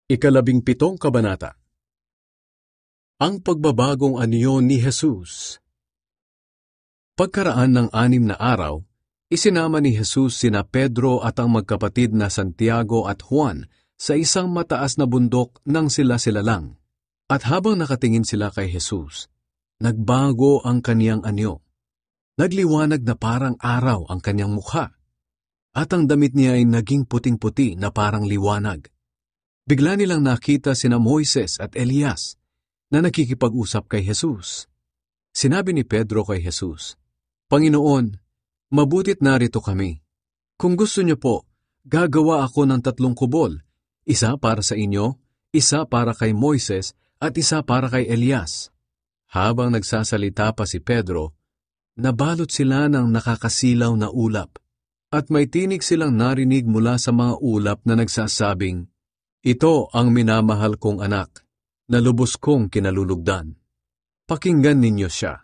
17 Kabanata. Ang pagbabagong anyo ni Jesus. Pagkaraan ng 6 na araw, isinama ni Jesus sina Pedro at ang magkapatid na Santiago at Juan sa isang mataas na bundok nang sila-sila lang. At habang nakatingin sila kay Jesus, nagbago ang kaniyang anyo. Nagliwanag na parang araw ang kaniyang mukha, at ang damit niya ay naging puting-puti na parang liwanag. Bigla nilang nakita sina Moises at Elias na nakikipag-usap kay Jesus. Sinabi ni Pedro kay Jesus, "Panginoon, mabutit narito kami. Kung gusto niyo po, gagawa ako ng 3 kubol, isa para sa inyo, isa para kay Moises, at isa para kay Elias." Habang nagsasalita pa si Pedro, nabalot sila ng nakakasilaw na ulap, at may tinig silang narinig mula sa mga ulap na nagsasabing, "Ito ang minamahal kong anak, na lubos kong kinalulugdan. Pakinggan ninyo siya."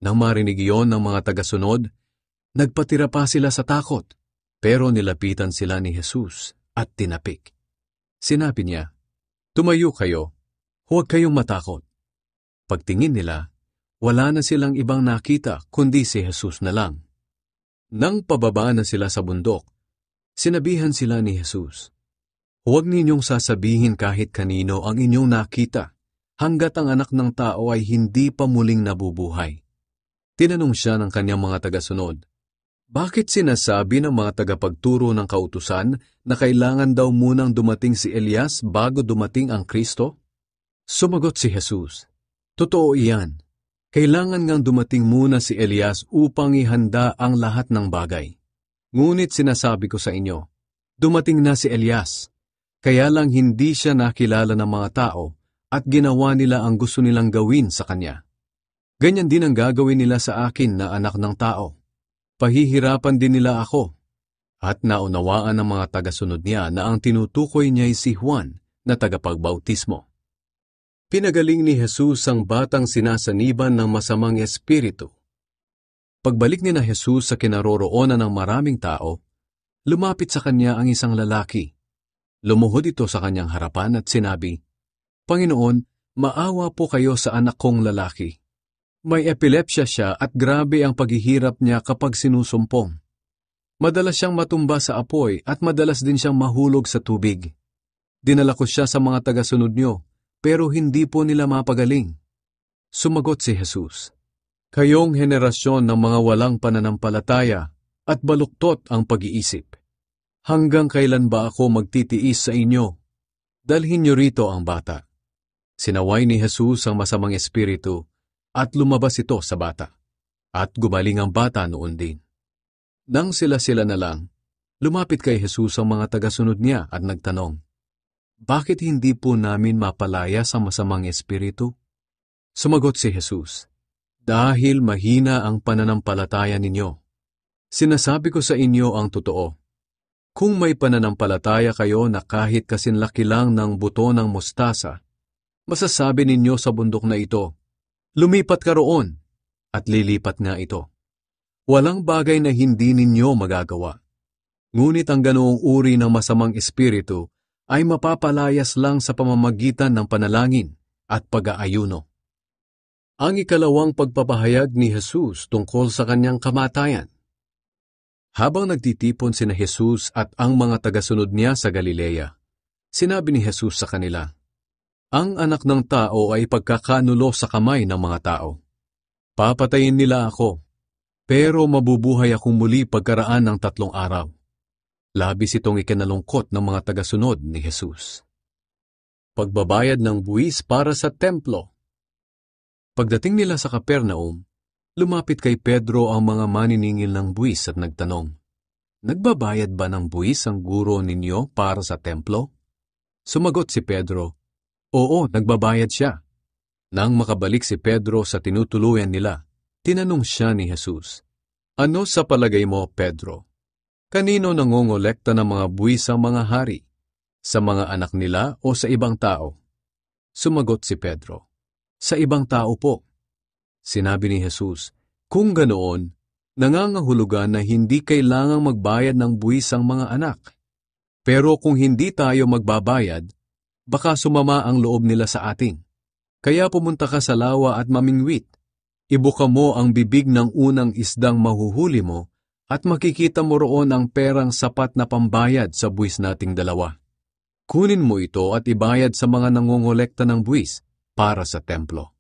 Nang marinig iyon ng mga tagasunod, nagpatira pa sila sa takot, pero nilapitan sila ni Jesus at tinapik. Sinabi niya, "Tumayo kayo, huwag kayong matakot." Pagtingin nila, wala na silang ibang nakita kundi si Jesus na lang. Nang pababa na sila sa bundok, sinabihan sila ni Jesus, "Huwag ninyong sasabihin kahit kanino ang inyong nakita, hanggat ang anak ng tao ay hindi pa muling nabubuhay." Tinanong siya ng kanyang mga tagasunod, "Bakit sinasabi ng mga tagapagturo ng kautusan na kailangan daw munang dumating si Elias bago dumating ang Kristo?" Sumagot si Jesus, "Totoo iyan. Kailangan ngang dumating muna si Elias upang ihanda ang lahat ng bagay. Ngunit sinasabi ko sa inyo, dumating na si Elias. Kaya lang hindi siya nakilala ng mga tao at ginawa nila ang gusto nilang gawin sa kanya. Ganyan din ang gagawin nila sa akin na anak ng tao. Pahihirapan din nila ako." At naunawaan ng mga tagasunod niya na ang tinutukoy niya ay si Juan na tagapagbautismo. Pinagaling ni Jesus ang batang sinasaniban ng masamang espiritu. Pagbalik ni na Jesus sa kinaroroonan ng maraming tao, lumapit sa kanya ang isang lalaki. Lumuhod ito sa kanyang harapan at sinabi, "Panginoon, maawa po kayo sa anak kong lalaki. May epilepsya siya at grabe ang paghihirap niya kapag sinusumpong. Madalas siyang matumba sa apoy at madalas din siyang mahulog sa tubig. Dinala ko siya sa mga tagasunod niyo, pero hindi po nila mapagaling." Sumagot si Jesus, "Kayong henerasyon ng mga walang pananampalataya at baluktot ang pag-iisip. Hanggang kailan ba ako magtitiis sa inyo? Dalhin niyo rito ang bata." Sinaway ni Jesus ang masamang espiritu at lumabas ito sa bata. At gumaling ang bata noon din. Nang sila-sila na lang, lumapit kay Jesus ang mga tagasunod niya at nagtanong, "Bakit hindi po namin mapalaya sa masamang espiritu?" Sumagot si Jesus, "Dahil mahina ang pananampalataya ninyo. Sinasabi ko sa inyo ang totoo. Kung may pananampalataya kayo na kahit kasinlaki lang ng buto ng mustasa, masasabi ninyo sa bundok na ito, 'Lumipat ka roon,' at lilipat nga ito. Walang bagay na hindi ninyo magagawa. Ngunit ang ganoong uri ng masamang espiritu ay mapapalayas lang sa pamamagitan ng panalangin at pag-aayuno." Ang ikalawang pagpapahayag ni Jesus tungkol sa kanyang kamatayan. Habang nagtitipon sina Jesus at ang mga tagasunod niya sa Galilea, sinabi ni Jesus sa kanila, "Ang anak ng tao ay pagkakanulo sa kamay ng mga tao. Papatayin nila ako, pero mabubuhay akong muli pagkaraan ng 3 araw." Labis itong ikinalungkot ng mga tagasunod ni Jesus. Pagbabayad ng buwis para sa templo. Pagdating nila sa Capernaum, lumapit kay Pedro ang mga maniningil ng buwis at nagtanong, "Nagbabayad ba ng buwis ang guro ninyo para sa templo?" Sumagot si Pedro, "Oo, nagbabayad siya." Nang makabalik si Pedro sa tinutuluyan nila, tinanong siya ni Jesus, "Ano sa palagay mo, Pedro? Kanino nangongolekta ng mga buwis ang mga hari? Sa mga anak nila o sa ibang tao?" Sumagot si Pedro, "Sa ibang tao po." Sinabi ni Jesus, "Kung ganoon, nangangahulugan na hindi kailangang magbayad ng buwis ang mga anak. Pero kung hindi tayo magbabayad, baka sumama ang loob nila sa atin. Kaya pumunta ka sa lawa at mamingwit. Ibuka mo ang bibig ng unang isdang mahuhuli mo at makikita mo roon ang perang sapat na pambayad sa buwis nating dalawa. Kunin mo ito at ibayad sa mga nangongolekta ng buwis para sa templo.